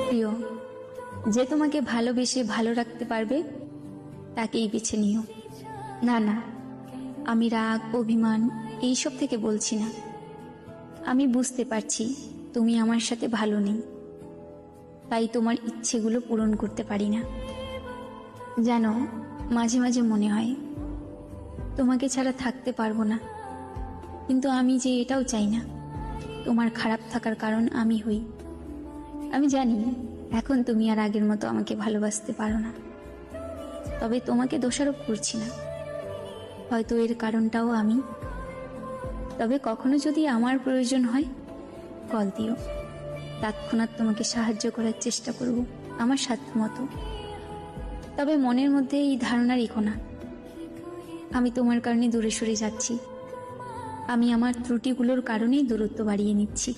প্রিয়, যে তোমাকে ভালোবেসে ভালো রাখতে পারবে তাকেই বেছে নিও। না না, আমি রাগ অভিমান এইসব থেকে বলছি না। আমি বুঝতে পারছি তুমি আমার সাথে ভালো নেই, তাই তোমার ইচ্ছেগুলো পূরণ করতে পারি না। জানো, মাঝে মাঝে মনে হয় তোমাকে ছাড়া থাকতে পারবো না, কিন্তু আমি যে এটাও চাই না তোমার খারাপ থাকার কারণ আমি হই। আমি জানি এখন তুমি আর আগের মতো আমাকে ভালোবাসতে পারো না, তবে তোমাকে দোষারোপ করছি না। হয়তো এর কারণটাও আমি। তবে কখনো যদি আমার প্রয়োজন হয় কল দিও, তৎক্ষণাৎ তোমাকে সাহায্য করার চেষ্টা করব আমার সাধ্য মতো। তবে মনের মধ্যে এই ধারণা রেখো না আমি তোমার কারণে দূরে সরে যাচ্ছি। আমি আমার ত্রুটিগুলোর কারণেই দূরত্ব বাড়িয়ে নিচ্ছি।